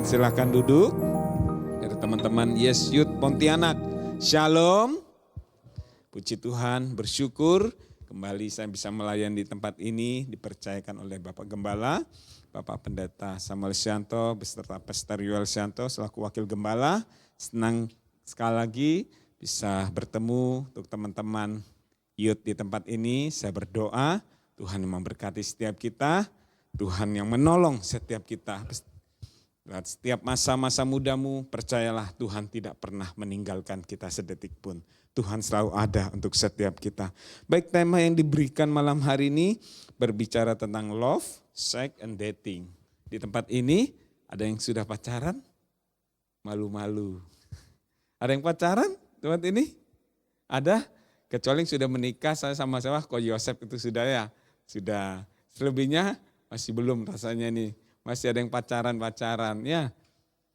Silakan duduk. Dari teman-teman Yes Youth Pontianak. Shalom. Puji Tuhan, bersyukur kembali saya bisa melayani di tempat ini, dipercayakan oleh Bapak Gembala, Bapak Pendeta Samuel Syanto beserta Pastor Yuel Syanto selaku Wakil Gembala. Senang sekali lagi bisa bertemu untuk teman-teman youth di tempat ini. Saya berdoa Tuhan yang memberkati setiap kita, Tuhan yang menolong setiap kita. Setiap masa-masa mudamu, percayalah Tuhan tidak pernah meninggalkan kita sedetik pun. Tuhan selalu ada untuk setiap kita. Baik, tema yang diberikan malam hari ini berbicara tentang love, sex, and dating. Di tempat ini ada yang sudah pacaran? Malu-malu. Ada yang pacaran tempat ini? Ada? Kecuali yang sudah menikah, saya sama-sama kok Yosef itu sudah ya. Sudah. Selebihnya masih belum rasanya nih. Masih ada yang pacaran-pacaran, ya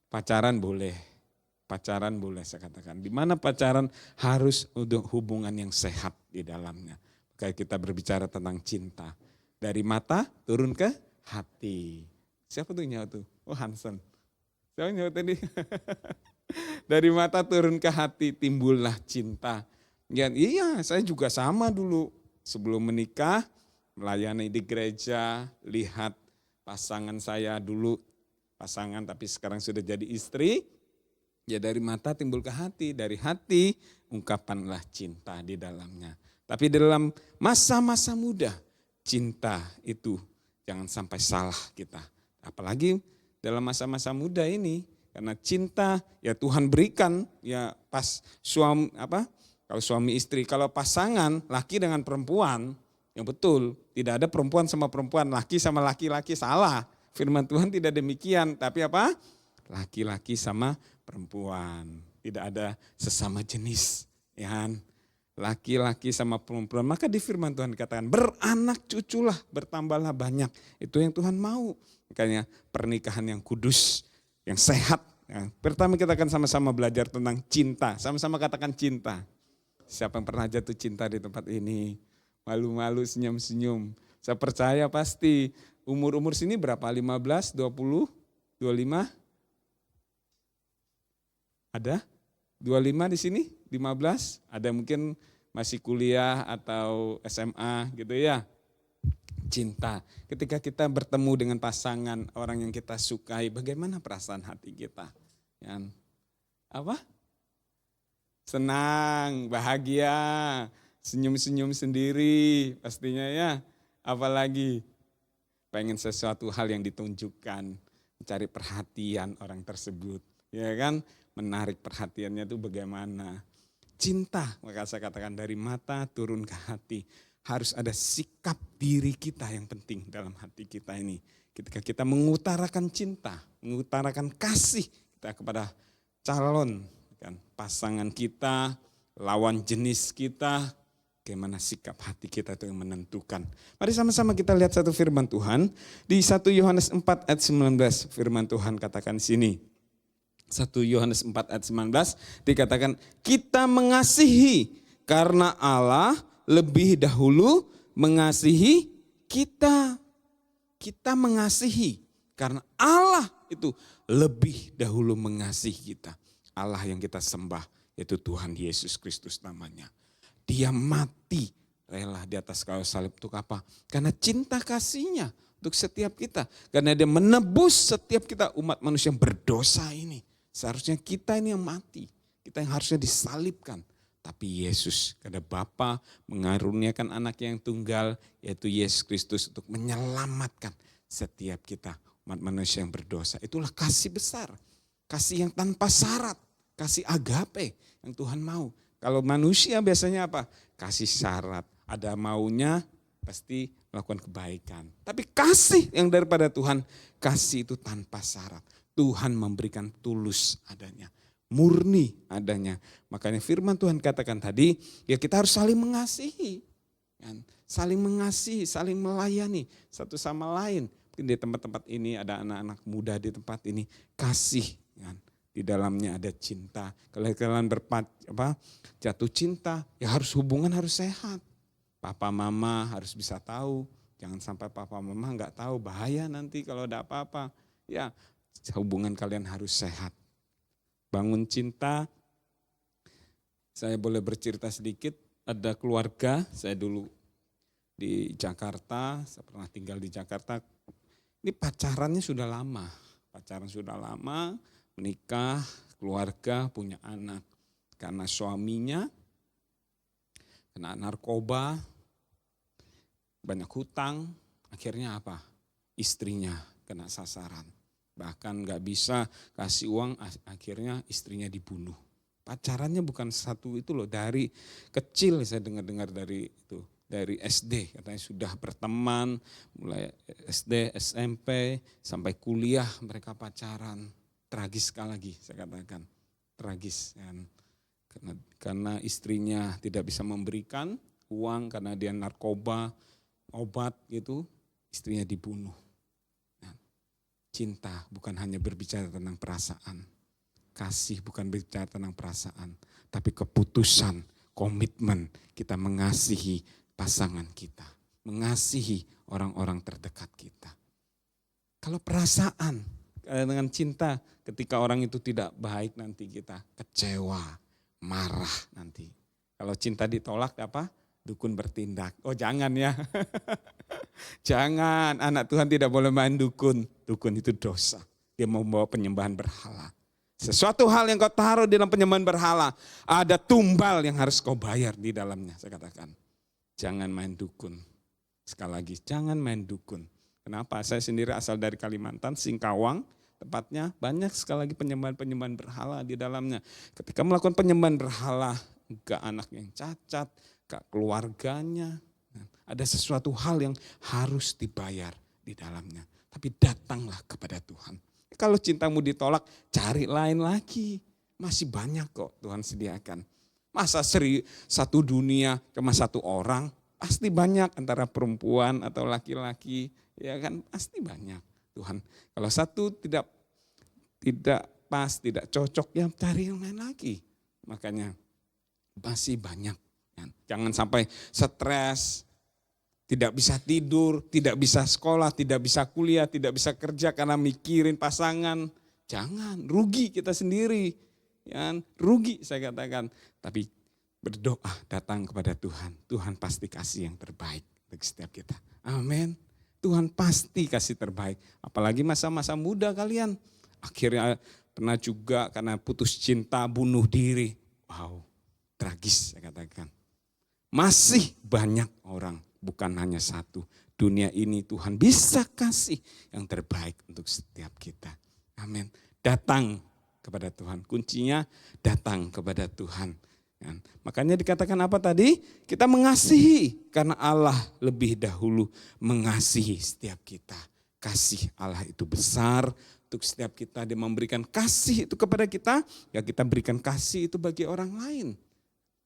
pacaran boleh saya katakan. Di mana pacaran harus untuk hubungan yang sehat di dalamnya. Kayak kita berbicara tentang cinta. Dari mata turun ke hati. Siapa tuh nyawa tuh? Oh, Hansen. Siapa nyawa tadi? Dari mata turun ke hati timbullah cinta. Ya, iya, saya juga sama dulu. Sebelum menikah, melayani di gereja, lihat pasangan saya dulu, pasangan tapi sekarang sudah jadi istri, ya dari mata timbul ke hati, dari hati ungkapanlah cinta di dalamnya. Tapi dalam masa-masa muda, cinta itu jangan sampai salah kita. Apalagi dalam masa-masa muda ini, karena cinta ya Tuhan berikan ya pas suami kalau suami istri, kalau pasangan laki dengan perempuan, yang betul, tidak ada perempuan sama perempuan, laki sama laki-laki, salah. Firman Tuhan tidak demikian, tapi apa? Laki-laki sama perempuan, tidak ada sesama jenis. Ya kan? Laki-laki sama perempuan, maka di firman Tuhan dikatakan beranak cuculah, bertambahlah banyak. Itu yang Tuhan mau. Makanya pernikahan yang kudus, yang sehat. Ya. Pertama kita akan sama-sama belajar tentang cinta, sama-sama katakan cinta. Siapa yang pernah jatuh cinta di tempat ini? Malu-malu, senyum-senyum. Saya percaya pasti umur-umur sini berapa? 15, 20, 25? Ada? 25 di sini? 15? Ada mungkin masih kuliah atau SMA gitu ya. Cinta. Ketika kita bertemu dengan pasangan, orang yang kita sukai, bagaimana perasaan hati kita? Ya. Apa? Senang, bahagia. Senyum-senyum sendiri pastinya ya. Apalagi pengen sesuatu hal yang ditunjukkan. Mencari perhatian orang tersebut. Ya kan, menarik perhatiannya itu bagaimana. Cinta, maka saya katakan dari mata turun ke hati. Harus ada sikap diri kita yang penting dalam hati kita ini. Ketika kita mengutarakan cinta, mengutarakan kasih kita kepada calon kan, pasangan kita, lawan jenis kita, bagaimana sikap hati kita itu yang menentukan. Mari sama-sama kita lihat satu firman Tuhan. Di 1 Yohanes 4 ayat 19 firman Tuhan katakan sini. 1 Yohanes 4 ayat 19 dikatakan kita mengasihi karena Allah lebih dahulu mengasihi kita. Kita mengasihi karena Allah itu lebih dahulu mengasihi kita. Allah yang kita sembah yaitu Tuhan Yesus Kristus namanya. Dia mati rela di atas kayu salib untuk apa? Karena cinta kasihnya untuk setiap kita. Karena dia menebus setiap kita umat manusia yang berdosa ini. Seharusnya kita ini yang mati. Kita yang harusnya disalibkan. Tapi Yesus, karena Bapa mengaruniakan anak yang tunggal yaitu Yesus Kristus untuk menyelamatkan setiap kita umat manusia yang berdosa. Itulah kasih besar. Kasih yang tanpa syarat. Kasih agape yang Tuhan mau. Kalau manusia biasanya apa? Kasih syarat. Ada maunya pasti melakukan kebaikan. Tapi kasih yang daripada Tuhan, kasih itu tanpa syarat. Tuhan memberikan tulus adanya. Murni adanya. Makanya firman Tuhan katakan tadi, ya kita harus saling mengasihi. Kan? Saling mengasihi, saling melayani satu sama lain. Mungkin di tempat-tempat ini ada anak-anak muda di tempat ini. Kasih. Kan? Di dalamnya ada cinta. Kalau kalian jatuh cinta, ya hubungan harus sehat. Papa mama harus bisa tahu. Jangan sampai papa mama nggak tahu, bahaya nanti kalau ada apa-apa. Ya hubungan kalian harus sehat. Bangun cinta, saya boleh bercerita sedikit, ada keluarga, saya dulu di Jakarta, saya pernah tinggal di Jakarta, ini pacaran sudah lama, menikah, keluarga, punya anak. Karena suaminya kena narkoba, banyak hutang, akhirnya apa? Istrinya kena sasaran. Bahkan gak bisa kasih uang, akhirnya istrinya dibunuh. Pacarannya bukan satu itu loh, dari kecil saya dengar dari itu. Dari SD katanya sudah berteman, mulai SD, SMP, sampai kuliah mereka pacaran. Tragis sekali lagi saya katakan, tragis. Kan? Karena istrinya tidak bisa memberikan uang karena dia narkoba, obat gitu, istrinya dibunuh. Cinta bukan hanya berbicara tentang perasaan, kasih bukan berbicara tentang perasaan, tapi keputusan, komitmen kita mengasihi pasangan kita, mengasihi orang-orang terdekat kita. Kalau perasaan dengan cinta, ketika orang itu tidak baik nanti kita kecewa, marah nanti. Kalau cinta ditolak apa? Dukun bertindak. Oh jangan ya. Jangan, anak Tuhan tidak boleh main dukun. Dukun itu dosa. Dia membawa penyembahan berhala. Sesuatu hal yang kau taruh di dalam penyembahan berhala, ada tumbal yang harus kau bayar di dalamnya, saya katakan. Jangan main dukun. Sekali lagi, jangan main dukun. Kenapa? Saya sendiri asal dari Kalimantan, Singkawang, tepatnya banyak sekali lagi penyembahan-penyembahan berhala di dalamnya. Ketika melakukan penyembahan berhala, gak anak yang cacat, gak keluarganya. Ada sesuatu hal yang harus dibayar di dalamnya. Tapi datanglah kepada Tuhan. Kalau cintamu ditolak, cari lain lagi. Masih banyak kok Tuhan sediakan. Masa satu dunia cuma satu orang, pasti banyak antara perempuan atau laki-laki, ya kan pasti banyak Tuhan. Kalau satu tidak pas, tidak cocok, ya cari yang lain lagi. Makanya masih banyak. Jangan sampai stres, tidak bisa tidur, tidak bisa sekolah, tidak bisa kuliah, tidak bisa kerja karena mikirin pasangan. Jangan, rugi kita sendiri. Ya, rugi saya katakan. Tapi berdoa datang kepada Tuhan. Tuhan pasti kasih yang terbaik bagi setiap kita. Amin. Tuhan pasti kasih terbaik. Apalagi masa-masa muda kalian. Akhirnya pernah juga karena putus cinta bunuh diri. Wow, tragis saya katakan. Masih banyak orang, bukan hanya satu. Dunia ini Tuhan bisa kasih yang terbaik untuk setiap kita. Amin. Datang kepada Tuhan. Kuncinya datang kepada Tuhan. Makanya dikatakan apa tadi? Kita mengasihi karena Allah lebih dahulu mengasihi setiap kita. Kasih Allah itu besar untuk setiap kita. Dia memberikan kasih itu kepada kita, ya kita berikan kasih itu bagi orang lain.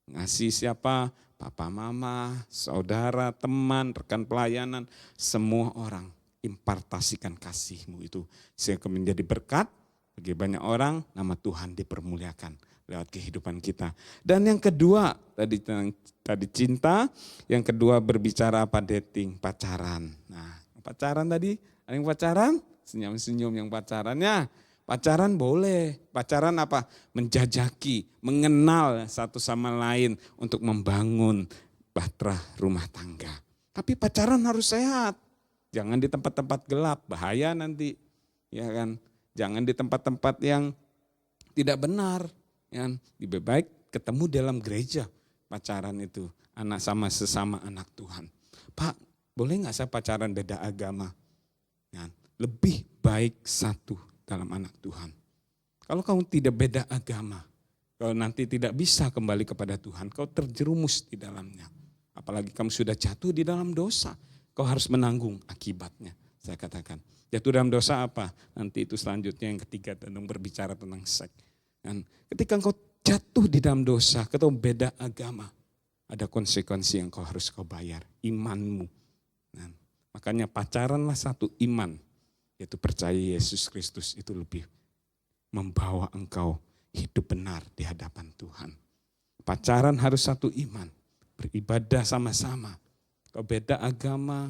Ngasih siapa? Papa, mama, saudara, teman, rekan pelayanan, semua orang. Impartasikan kasihmu itu sehingga menjadi berkat bagi banyak orang, nama Tuhan dipermuliakan lewat kehidupan kita. Dan yang kedua, tadi cinta, yang kedua berbicara apa? Dating, pacaran. Nah, pacaran tadi, ada yang pacaran? Senyum-senyum yang pacarannya. Pacaran boleh, pacaran apa? Menjajaki, mengenal satu sama lain untuk membangun bahtera rumah tangga. Tapi pacaran harus sehat, jangan di tempat-tempat gelap, bahaya nanti, ya kan? Jangan di tempat-tempat yang tidak benar. Ya. Lebih baik ketemu dalam gereja pacaran itu. Anak sama sesama anak Tuhan. Pak, boleh gak saya pacaran beda agama? Ya. Lebih baik satu dalam anak Tuhan. Kalau kamu tidak beda agama, kalau nanti tidak bisa kembali kepada Tuhan, kau terjerumus di dalamnya. Apalagi kamu sudah jatuh di dalam dosa, kau harus menanggung akibatnya. Saya katakan. Jatuh dalam dosa apa? Nanti itu selanjutnya yang ketiga tentang berbicara tentang seks. Dan ketika engkau jatuh di dalam dosa, ketemu beda agama, ada konsekuensi yang kau harus bayar, imanmu. Dan makanya pacaranlah satu iman, yaitu percaya Yesus Kristus itu lebih membawa engkau hidup benar di hadapan Tuhan. Pacaran harus satu iman, beribadah sama-sama. Kau beda agama,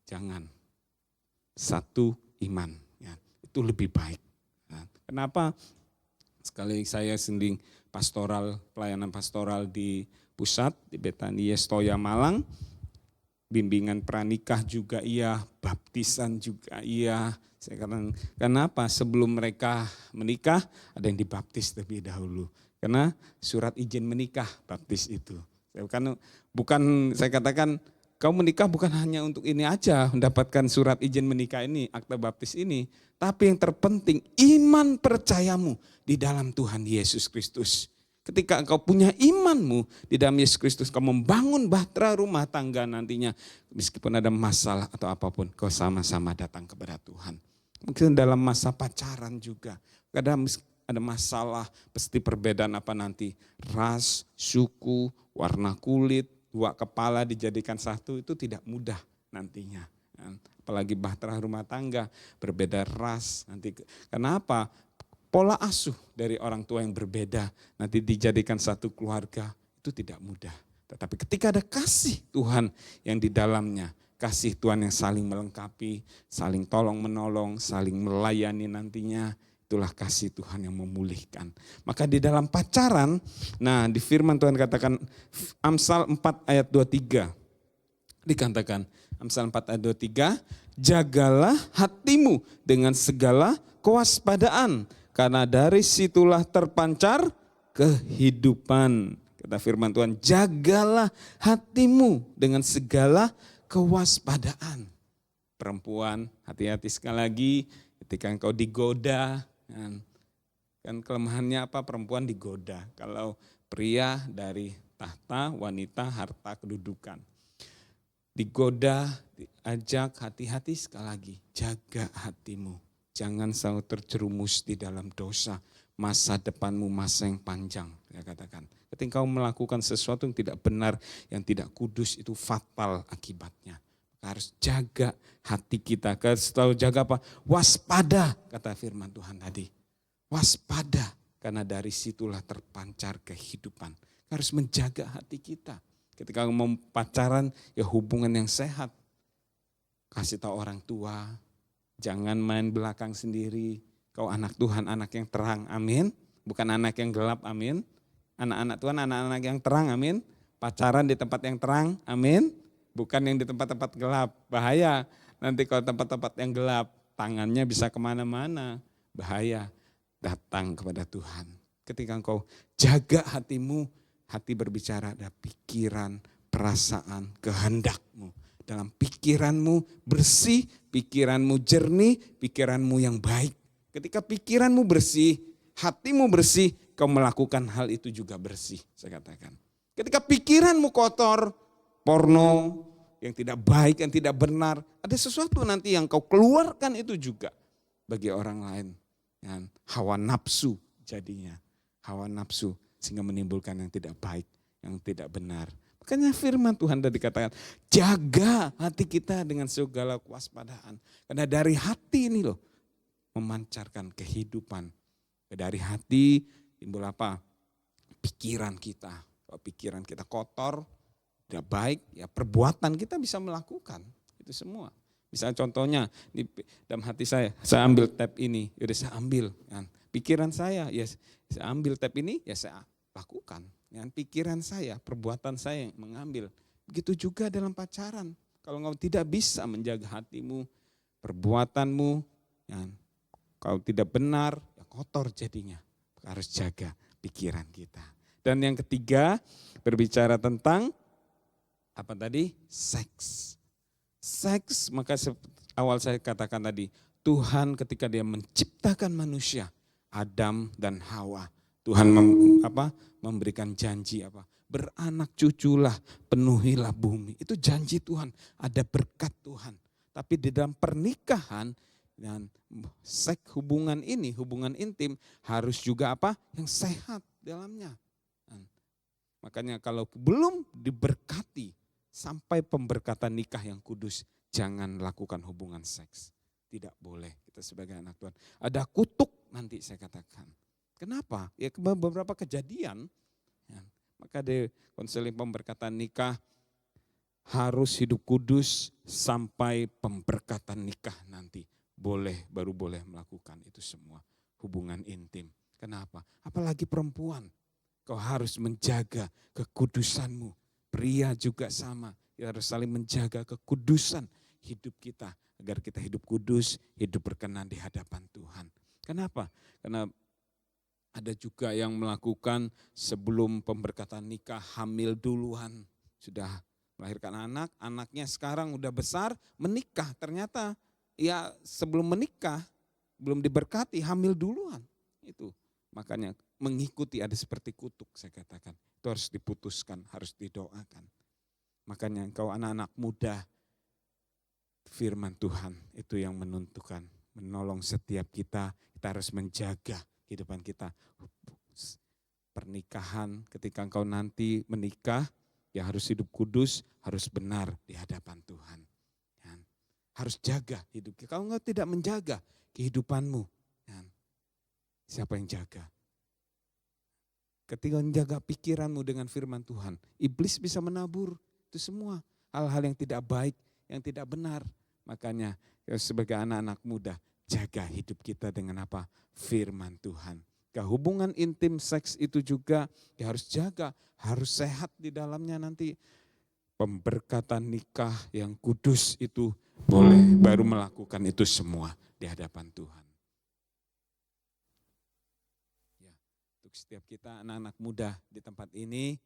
jangan. Satu iman. Ya. itu lebih baik. Nah, kenapa? Sekali saya sendiri pelayanan pastoral di pusat, di Betani Yestoya Malang, bimbingan pranikah juga iya, baptisan juga iya. Saya katakan, kenapa? Sebelum mereka menikah, ada yang dibaptis terlebih dahulu. Karena surat izin menikah, baptis itu. Bukan saya katakan, kau menikah bukan hanya untuk ini aja, mendapatkan surat izin menikah ini, akta baptis ini. Tapi yang terpenting, iman percayamu di dalam Tuhan Yesus Kristus. Ketika engkau punya imanmu di dalam Yesus Kristus, kau membangun bahtera rumah tangga nantinya. Meskipun ada masalah atau apapun, kau sama-sama datang kepada Tuhan. Mungkin dalam masa pacaran juga, kadang ada masalah, pasti perbedaan apa nanti. Ras, suku, warna kulit, dua kepala dijadikan satu, itu tidak mudah nantinya. Apalagi bahtera rumah tangga, berbeda ras. Nanti kenapa? Pola asuh dari orang tua yang berbeda, nanti dijadikan satu keluarga, itu tidak mudah. Tetapi ketika ada kasih Tuhan yang di dalamnya, kasih Tuhan yang saling melengkapi, saling tolong menolong, saling melayani nantinya, itulah kasih Tuhan yang memulihkan. Maka di dalam pacaran, nah di firman Tuhan katakan, Amsal 4 ayat 23, dikatakan, Amsal 4 ayat 23, jagalah hatimu dengan segala kewaspadaan, karena dari situlah terpancar kehidupan. Kata firman Tuhan, jagalah hatimu dengan segala kewaspadaan. Perempuan, hati-hati sekali lagi ketika engkau digoda. Kan kelemahannya apa? Perempuan digoda. Kalau pria dari tahta, wanita, harta, kedudukan. Digoda, diajak, hati-hati sekali lagi, jaga hatimu. Jangan selalu terjerumus di dalam dosa. Masa depanmu masa yang panjang, saya katakan. Ketika kau melakukan sesuatu yang tidak benar, yang tidak kudus, itu fatal akibatnya. Harus jaga hati kita. Harus tahu jaga apa? Waspada, kata firman Tuhan tadi. Waspada, karena dari situlah terpancar kehidupan. Harus menjaga hati kita. Ketika mau pacaran, ya hubungan yang sehat. Kasih tahu orang tua, jangan main belakang sendiri. Kau anak Tuhan, anak yang terang, amin. Bukan anak yang gelap, amin. Anak-anak Tuhan, anak-anak yang terang, amin. Pacaran di tempat yang terang, amin. Bukan yang di tempat-tempat gelap, bahaya. Nanti kalau tempat-tempat yang gelap, tangannya bisa kemana-mana, bahaya. Datang kepada Tuhan. Ketika engkau jaga hatimu, hati berbicara, ada pikiran, perasaan, kehendakmu. Dalam pikiranmu bersih, pikiranmu jernih, pikiranmu yang baik. Ketika pikiranmu bersih, hatimu bersih, kau melakukan hal itu juga bersih, saya katakan. Ketika pikiranmu kotor, porno, yang tidak baik, yang tidak benar, ada sesuatu nanti yang kau keluarkan itu juga bagi orang lain. Hawa nafsu jadinya, hawa nafsu sehingga menimbulkan yang tidak baik, yang tidak benar. Makanya firman Tuhan tadi katakan, jaga hati kita dengan segala kewaspadaan. Karena dari hati ini loh, memancarkan kehidupan. Dari hati timbul apa? Pikiran kita. Kalau pikiran kita kotor, tidak baik, ya perbuatan kita bisa melakukan. Itu semua. Misalnya contohnya, di dalam hati saya ambil tab ini, yaudah saya ambil. Pikiran saya, ya saya ambil tab ini, ya saya lakukan. Dengan pikiran saya, perbuatan saya yang mengambil. Begitu juga dalam pacaran. Kalau engkau tidak bisa menjaga hatimu, perbuatanmu, ya, kalau tidak benar, ya kotor jadinya. Harus jaga pikiran kita. Dan yang ketiga, berbicara tentang apa tadi? Seks. Seks, maka awal saya katakan tadi, Tuhan ketika dia menciptakan manusia, Adam dan Hawa, Tuhan memberikan janji apa? Beranak cuculah, penuhilah bumi. Itu janji Tuhan, ada berkat Tuhan. Tapi di dalam pernikahan dan seks hubungan ini, hubungan intim harus juga apa? Yang sehat dalamnya. Makanya kalau belum diberkati sampai pemberkatan nikah yang kudus, jangan lakukan hubungan seks. Tidak boleh kita sebagai anak Tuhan. Ada kutuk nanti saya katakan. Kenapa? Ya beberapa kejadian, ya, maka di konseling pemberkatan nikah harus hidup kudus sampai pemberkatan nikah nanti. baru boleh melakukan itu semua. Hubungan intim. Kenapa? Apalagi perempuan. Kau harus menjaga kekudusanmu. Pria juga sama. Kita harus saling menjaga kekudusan hidup kita. Agar kita hidup kudus, hidup berkenan di hadapan Tuhan. Kenapa? Karena ada juga yang melakukan sebelum pemberkatan nikah hamil duluan. Sudah melahirkan anak, anaknya sekarang udah besar, menikah. Ternyata ya sebelum menikah, belum diberkati, hamil duluan. Itu makanya mengikuti ada seperti kutuk saya katakan. Itu harus diputuskan, harus didoakan. Makanya engkau anak-anak muda, firman Tuhan itu yang menentukan, menolong setiap kita harus menjaga kehidupan kita. Pernikahan ketika engkau nanti menikah, ya harus hidup kudus, harus benar di hadapan Tuhan. Harus jaga hidup kita. Kalau engkau tidak menjaga kehidupanmu, siapa yang jaga? Ketika menjaga pikiranmu dengan firman Tuhan, iblis bisa menabur itu semua hal-hal yang tidak baik, yang tidak benar. Makanya sebagai anak-anak muda, jaga hidup kita dengan apa? Firman Tuhan. Hubungan intim seks itu juga ya harus jaga, harus sehat di dalamnya nanti. Pemberkatan nikah yang kudus itu boleh baru melakukan itu semua di hadapan Tuhan. Ya, untuk setiap kita anak-anak muda di tempat ini,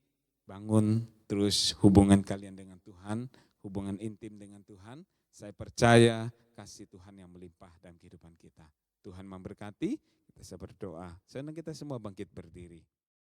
bangun terus hubungan kalian dengan Tuhan, hubungan intim dengan Tuhan. Saya percaya kasih Tuhan yang melimpah dalam kehidupan kita. Tuhan memberkati, kita bisa berdoa. Sekarang kita semua bangkit berdiri.